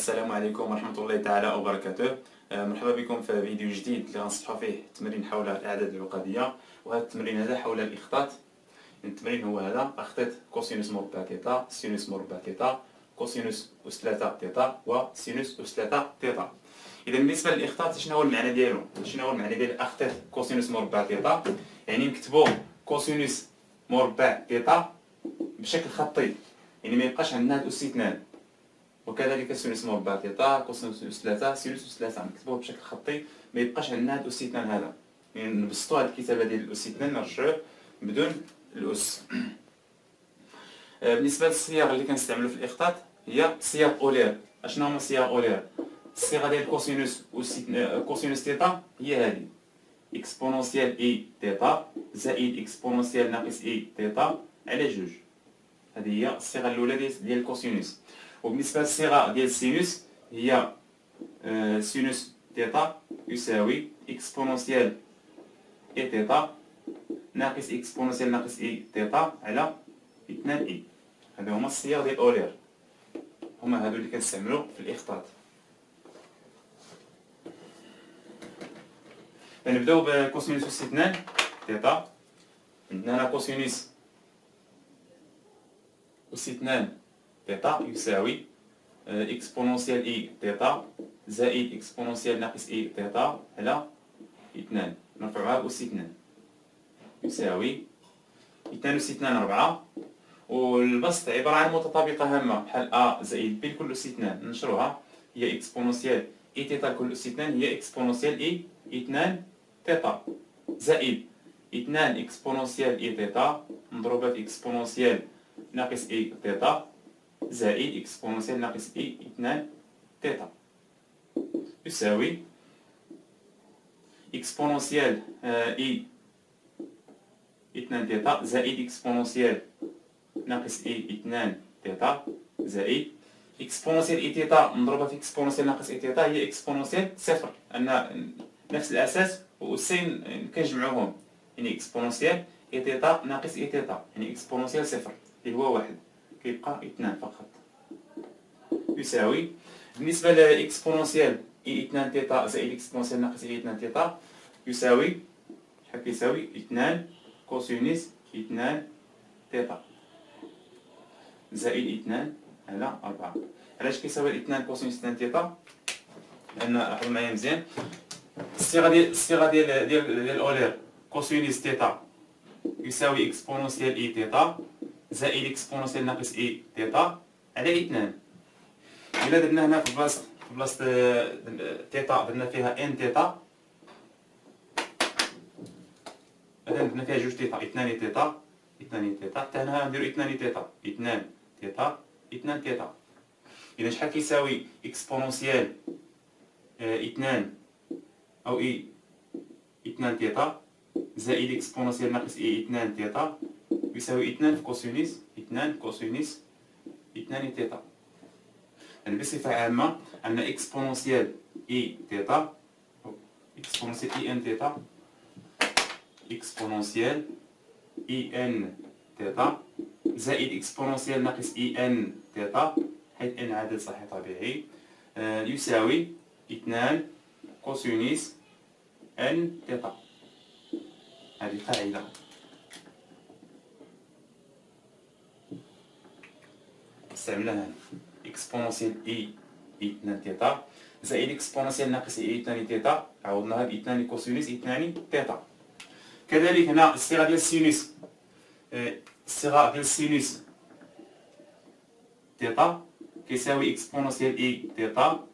السلام عليكم ورحمة الله تعالى وبركاته. مرحبا بكم في فيديو جديد اللي غنصحوا فيه تمرين حول الأعداد العقدية. وهذا التمرين هذا حول الإخطاط. التمرين هو هذا: أخطط كوسينوس مربع تيتا، سينوس مربع تيتا، كوسينوس أس 3 تيتا وسينوس أس 3 تيتا. إذا بالنسبة للإخطاط شنو هو المعنى ديالو؟ شنو هو المعنى ديال أخطط كوسينوس مربع تيتا؟ يعني نكتبو كوسينوس مربع تيتا بشكل خطي، يعني ما يبقاش عندنا هاد أس 2. وكذلك سينوس مربع تيتا، كوسينوس أس 3، سينوس أس 3 نكتبوه بشكل خطي، ما يبقاش عندنا هاد أس 2 هذا. يعني نبسطو هاد الكتابة ديال الأس 2 نرجعوه بدون الأس. بالنسبة للصيغ اللي كنستعملو في الإخطاط هي صيغ أولير. أشنو هما صيغ أولير؟ الصيغة ديال كوسينوس تيتا هي هادي: إكسبونونسيال إي تيتا زائد إكسبونونسيال ناقص إي تيتا على جوج. هذه هي الصيغة الأولى ديال الكوسينوس. وبالنسبة للصيغة ديال السينوس هي سينوس تيتا يساوي إكسبونونسيال إي تيتا ناقص إكسبونونسيال ناقص إي تيتا على 2 إي. هادو هما الصيغ ديال أولير، هما هادو اللي كنستعملو في الإخطاط. نبداو بكوسينوس أس 2 تيتا. عندنا هنا كوسينوس أس 2 تيتا يساوي إكسبونونسيال إي تيتا زائد إكسبونونسيال ناقص إي تيتا على 2. نرفعوها بأس 2 يساوي 2 أس 2 4. والبسط عبارة عن متطابقة هامة بحال أ زائد بي لكل أس 2. ننشروها، هي إكسبونونسيال إي تيتا لكل أس 2 هي إكسبونونسيال إي 2 تيتا زائد 2 إكسبونونسيال إي تيتا مضروبة في إكسبونونسيال ناقص إي تيتا زائد إكسبونونسيال ناقص إي 2 تيتا يساوي إكسبونونسيال إي 2 تيتا زائد إكسبونونسيال ناقص إي 2 تيتا زائد إكسبونونسيال إي تيتا مضروبة في إكسبونونسيال ناقص إي تيتا هي إكسبونونسيال صفر، أن نفس الأساس وأسين كنجمعوهم، يعني إكسبونونسيال إي تيتا ناقص إي تيتا يعني إكسبونونسيال صفر اللي هو 1 كيبقى 2 فقط يساوي. بالنسبة لإكسبونونسيال إي 2 تيتا زائد إكسبونونسيال ناقص إي 2 تيتا يساوي شحال كيساوي 2 كوسينوس 2 تيتا زائد 2 على 4. علاش كيساوي 2 كوسينوس 2 تيتا؟ لأن لاحظوا معايا مزيان الصيغة ديال أولير كوسينوس تيتا يساوي إكسبونونسيال إي تيتا زائد إكسبونونسيال ناقص إي تيتا على 2. إلا درنا هنا في بلاصة تيتا درنا فيها إن تيتا، مثلا درنا فيها جوج تيتا 2 تيتا 2 تيتا، حتى هنا نديرو 2 تيتا 2 تيتا 2 تيتا. إذا شحال كيساوي إكسبونونسيال 2 أو إي 2 تيتا زائد إكسبونونسيال ناقص إي 2 تيتا يساوي 2 في كوسينوس 2 كوسينوس 2 تيتا. يعني بصفة عامة عندنا إكسبونونسيال إي تيتا إكسبونونسيال إي إن تيتا إكسبونونسيال إي إن تيتا زائد إكسبونونسيال ناقص إي إن تيتا حيث إن عدد صحيح طبيعي يساوي 2 كوسينوس إن تيتا. هذه قاعدة. استعملناها إكسبونونسيال إي 2 تيتا زائد إكسبونونسيال ناقص إي 2 تيتا عوضناها ب 2 كوسينوس 2 تيتا. كذلك هنا الصيغة ديال السينوس تيتا كيساوي إكسبونونسيال إي تيتا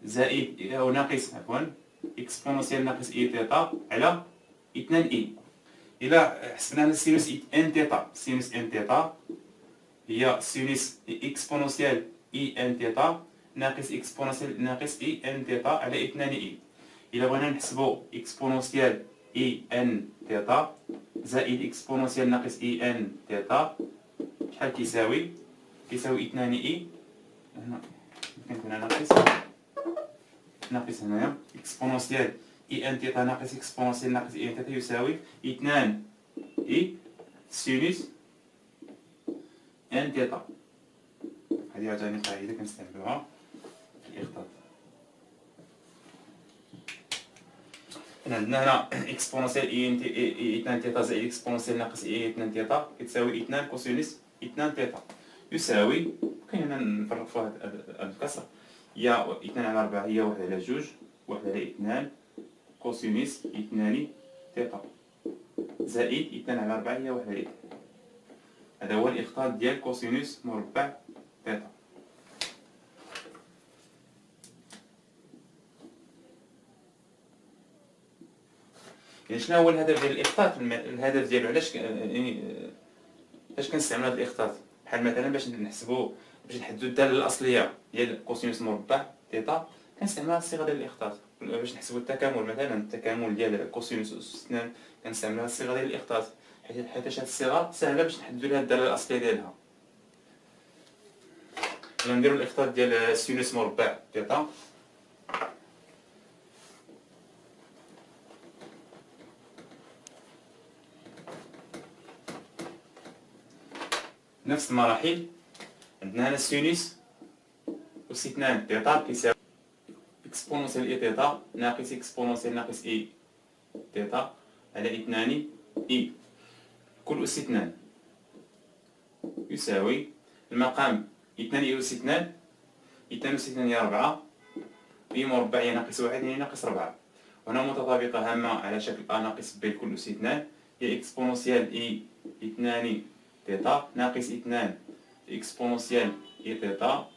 زائد أو ناقص إكسبونونسيال ناقص إي تيتا على 2 إي. إلا حسبنا السينوس إن تيتا، سينوس إن تيتا هي سينوس إكسبونونسيال إي إن تيتا ناقص إكسبونونسيال ناقص إي إن تيتا على 2 إي. إلا بغينا نحسبو إكسبونونسيال إي إن تيتا زائد إكسبونونسيال ناقص إي إن تيتا شحال كيساوي؟ كيساوي 2 إي. هنا كاين هنا ناقص هنايا إكسبونونسيال إي إن تيتا ناقص إكسبونونسيال ناقص إي إن تيتا يساوي 2 إي سينوس إن تيتا. هذه عاوتاني قاعدة كنستعملوها. الإخطاط. عندنا هنا اكسبونونسيال اي 2 تيتا زائد اكسبونونسيال ناقص اي 2 تيتا كتساوي 2 كوسينوس 2 تيتا يساوي، كاين هنا نفرق في هذا الكسر، هي 2 على 4 هي 1 على 2 1 على 2 كوسينوس 2 تيتا زائد 2 على 4 هي 1 على 2. هذا هو الإخطاط ديال كوسينوس مربع تيتا. يعني شنو هو الهدف ديال الإخطاط؟ الهدف ديالو علاش فاش كنستعملو هذا الإخطاط؟ بحال مثلا باش نحسبو، باش نحددو الدالة الأصلية ديال كوسينوس مربع تيتا كنستعملو هاد الصيغة ديال الإخطاط. باش نحسبو التكامل مثلا، التكامل ديال كوسينوس أس 2 كنستعملو هاد الصيغة ديال الإخطاط، حيتاش هاد الصيغة ساهلة باش نحددو ليها الدالة الأصلية ديالها. نديرو الإخطاط ديال سينوس مربع تيتا. نفس المراحل، عندنا هنا السينوس أس 2 تيتا كيساوي اكسبونونسيال اي تيتا ناقص اكسبونونسيال ناقص اي تيتا على 2 اي كل أس 2 يساوي المقام 2 اي أس 2 2 أس 2 هي 4 اي مربع هي ناقص 1 هي ناقص 4. وهنا متطابقة هامة على شكل ا ناقص ب كل أس 2 هي اكسبونونسيال اي 2 تيتا ناقص 2 اكسبونونسيال اي تيتا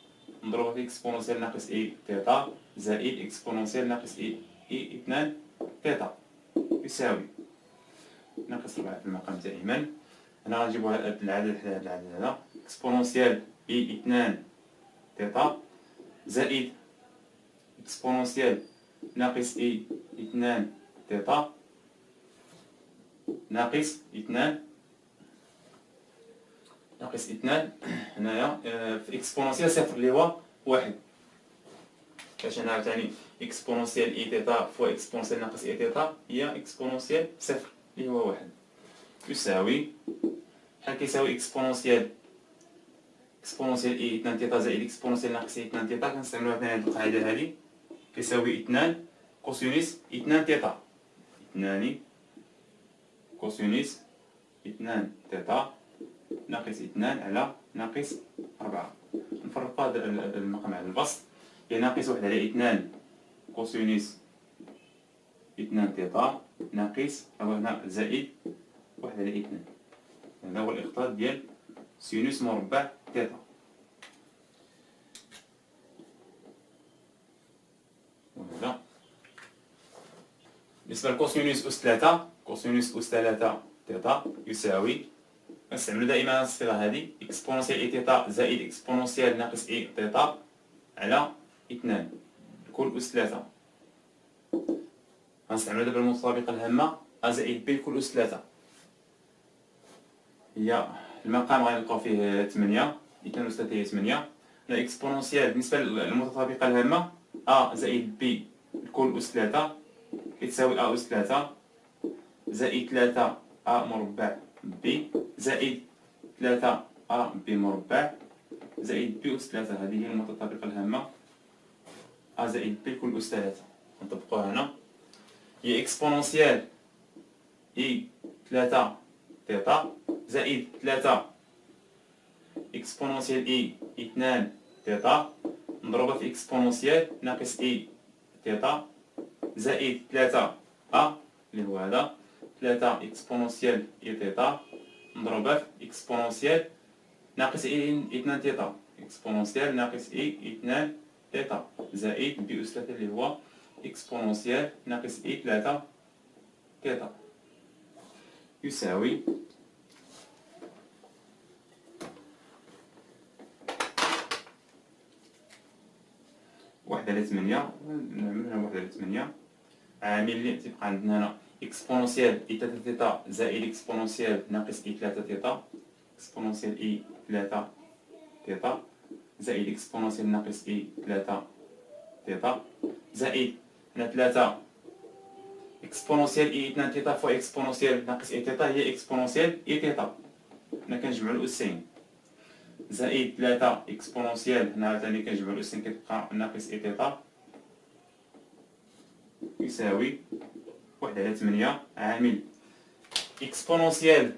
مضروبة في اكسبونونسيال ناقص اي تيتا زائد اكسبونونسيال ناقص اي 2 تيتا يساوي ناقص 4 في المقام دائما. هنا غنجيبو هاد العدد حدا هاد العدد هذا اكسبونونسيال اي 2 تيتا زائد اكسبونونسيال ناقص اي 2 تيتا ناقص 2 هنايا في اكسبونونسيال صفر اللي هو 1. باش هنا عاوتاني اكسبونونسيال اي تيتا فوا اكسبونونسيال ناقص اي تيتا هي اكسبونونسيال صفر اللي هو 1 يساوي بحال كيساوي اكسبونونسيال اي 2 تيتا زائد اكسبونونسيال ناقص اي 2 تيتا. كنستعملو هاد القاعدة هادي كيساوي 2 كوسينوس 2 تيتا 2 كوسينوس 2 تيتا ناقص 2 على ناقص 4. نفرقو هاد المقام على البسط، هي ناقص 1 على 2 كوسينوس 2 تيتا ناقص أو هنا زائد 1 على 2. هذا هو الإخطاط ديال سينوس مربع تيتا. وهذا بالنسبة لكوسينوس أس 3 كوسينوس أس 3 تيتا يساوي، كنستعملو دائما الصيغة هادي اكسبونونسيال اي تيتا زائد اكسبونونسيال ناقص اي تيتا على 2 كل أس 3. غنستعملو دابا المتطابقة الهامة ا زائد ب كل أس 3. هي المقام غنلقاو فيه 8 2 أس 3 هي 8. لا اكسبونونسيال بالنسبة للمتطابقة الهامة ا زائد ب كل أس 3 كتساوي ا أس 3 زائد 3 ا مربع ب زائد 3 ا ب مربع زائد ب أس 3. هذه هي المتطابقة الهامة ا زائد ب كل أس 3. نطبقوها هنا، هي اكسبونونسيال اي 3 تيتا زائد 3 اكسبونونسيال اي 2 تيتا مضروبة في اكسبونونسيال ناقص اي تيتا زائد 3 ا اللي هو هذا 3 اكسبونونسيال اي تيتا مضروبة في اكسبونونسيال ناقص اي 2 تيتا اكسبونونسيال ناقص اي 2 تيتا زائد بي أس 3 اللي هو اكسبونونسيال ناقص اي 3 تيتا يساوي 1 على 8. نعمل هنا 1 على 8 عامل اللي تيبقى عندنا هنا اكسبونونسيال اي 3 تيتا زائد اكسبونونسيال ناقص اي 3 تيتا اكسبونونسيال اي 3 تيتا زائد اكسبونونسيال ناقص اي 3 تيتا زائد هنا 3 اكسبونونسيال اي 2 تيتا فوا اكسبونونسيال ناقص اي تيتا هي اكسبونونسيال اي تيتا. هنا كنجمعو الأسين زائد 3 إكسبونونسيال، هنا عاوتاني كنجمعو الأسين كتبقى ناقص إي تيتا يساوي 1/8 عامل إكسبونونسيال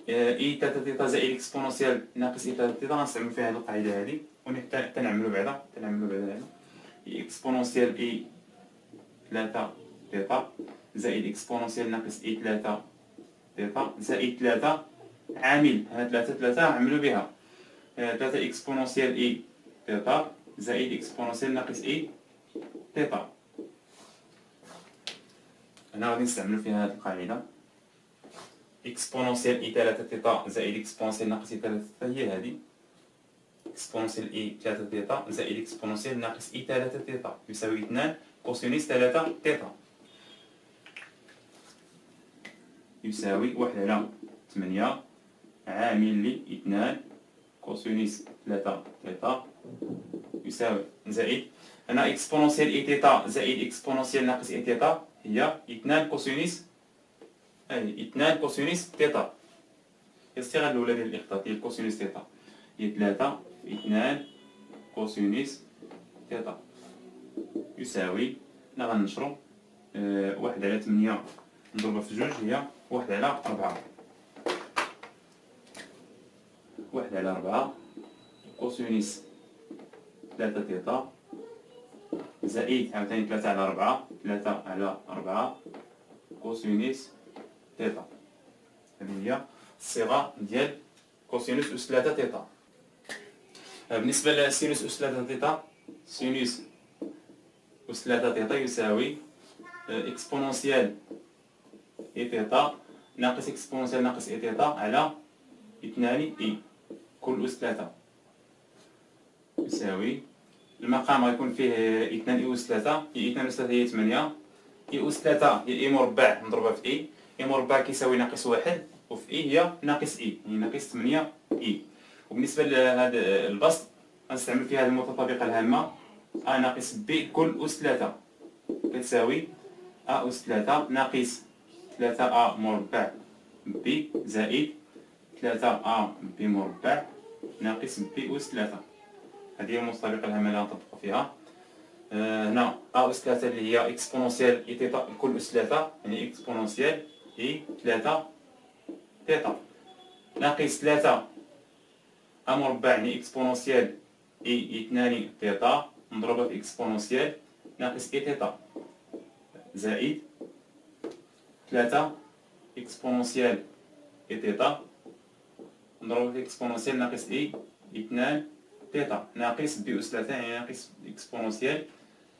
إي تاتا تيتا زائد إكسبونونسيال ناقص إي تاتا تيتا. غنستعملو فيها هاد القاعدة هادي حتى نعملو بعدا هنا إكسبونونسيال إي 3 تيتا زائد إكسبونونسيال ناقص إي 3 تيتا زائد 3 عامل، هاد 3 نعملو بها 3 إكسبونونسيال إي تيتا زائد إكسبونونسيال ناقص إي تيتا. هنا غادي نستعملو فيها هاد القاعدة إكسبونونسيال إي 3 تيتا زائد إكسبونونسيال ناقص إي 3 تيتا هي هادي، إكسبونونسيال إي 3 تيتا زائد إكسبونونسيال ناقص إي 3 تيتا يساوي 2 كوسينوس 3 تيتا يساوي 1/8 عامل لي 2 كوسينوس 3 تيتا يساوي زائد هنا إكسبونونسيال إي تيتا زائد إكسبونونسيال ناقص إي تيتا هي 2 كوسينوس 2 كوسينوس تيتا، هي الصيغة الأولى ديال الإخطاط ديال كوسينوس تيتا هي 3 في 2 كوسينوس تيتا يساوي، هنا غنشرو 1/8 نضربها في جوج هي 1/4 1/4 كوسينوس 3 تيتا زائد عاوتاني 3/4 3/4 كوسينوس تيتا. هذه هي الصيغة ديال كوسينوس أس 3 تيتا. بالنسبة لسينوس أس 3 تيتا، سينوس أس 3 تيتا يساوي إكسبونونسيال إي تيتا ناقص إكسبونونسيال ناقص إي تيتا على 2 إي كل أس 3 يساوي المقام غيكون فيه 2 إي أس 3، هي 2 أس 3 هي 8، إي أس 3 هي إي مربع نضربها في إي، إي مربع كيساوي ناقص 1 وفي إي هي ناقص إي هي ناقص 8 إي. وبالنسبة لهذا البسط غنستعمل فيه هذه المتطابقة الهامة أ ناقص بي كل أس 3 كتساوي أ أس 3 ناقص 3 أ مربع بي زائد 3 أ بي مربع ناقص بي أس 3. هذه هي المتطابقة الهامة اللي غنطبقو فيها. هنا أ أس 3 اللي هي إكسبونونسيال إي تيتا كل أس 3 يعني إكسبونونسيال إي 3 تيتا ناقص 3 أ مربع يعني إكسبونونسيال إي 2 تيتا نضربها في إكسبونونسيال ناقص إي تيتا زائد 3 إكسبونونسيال إي تيتا نضربها في إكسبونونسيال ناقص إي 2 تيتا ناقص بي أس 3 يعني ناقص إكسبونونسيال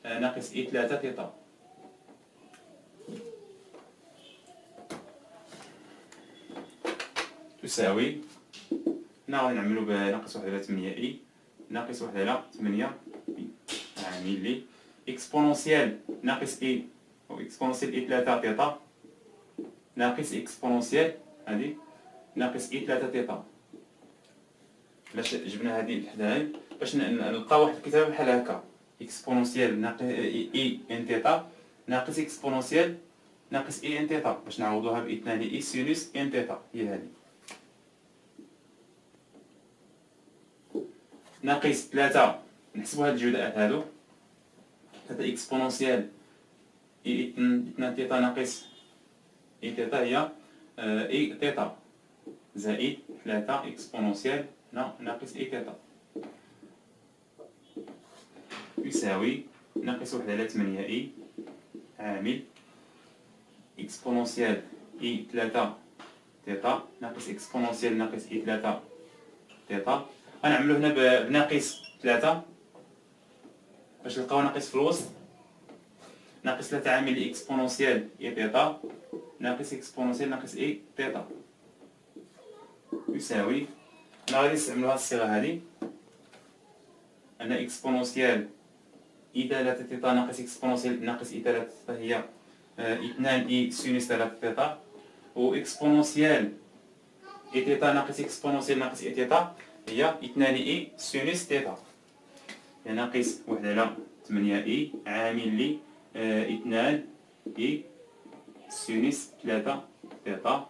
ناقص إي 3 تيتا تساوي، هنا غادي نعملو بناقص 1/8 إي ناقص 1/8 بي عامل لي إكسبونونسيال ناقص إي أو إكسبونونسيال إي 3 تيتا ناقص إكسبونونسيال هادي ناقص إي 3 تيتا. علاش جبنا هادي لحداها؟ باش نلقاو واحد الكتابة بحال هكا إكسبونونسيال ناقص إي إن تيتا ناقص إكسبونونسيال ناقص إي إن تيتا باش نعوضوها ب 2 إي سينوس إن تيتا هي هادي ناقص 3 نحسبو هاد الجزيئات هادو 3 إكسبونونسيال إي 2 تيتا ناقص إي تيتا هي إي تيتا زائد 3 إكسبونونسيال ناقص إي تيتا يساوي ناقص 1/8 إي عامل إكسبونونسيال إي 3 تيتا ناقص إكسبونونسيال ناقص إي 3 تيتا. غنعملو هنا بناقص 3 باش نلقاو ناقص في الوسط، ناقص 3 عامل إكسبونونسيال إي تيتا ناقص إكسبونونسيال ناقص إي تيتا يساوي، هنا غادي نستعملو هاد الصيغة هادي أن إكسبونونسيال إي 3 تيتا ناقص إكسبونونسيال ناقص إي 3 تيتا هي 2 إي سينوس 3 تيتا، و إكسبونونسيال إي تيتا ناقص إكسبونونسيال ناقص إي تيتا هي 2 إي سينوس تيتا يعني ناقص 1/8 إي عامل لي 2 إي سينوس 3 تيتا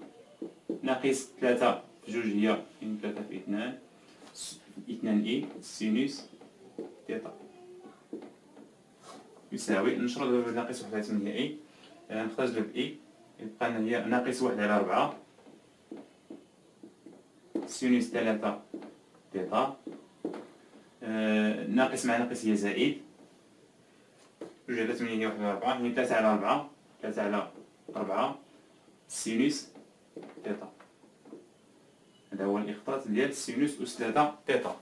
ناقص 3 في جوج هي يعني 3 في 2 2 إي سينوس تيتا يساوي نشرو دابا ناقص 1 إي، نختزلو بإي يبقى لنا هي ناقص 1 على 4 سينوس 3 تيتا، ناقص مع ناقص هي زائد، جوج على 8 هي 1 على 4 هي 3 على 4 3 على 4 سينوس تيتا. هذا هو الإخطاط ديال سينوس أس 3 تيتا.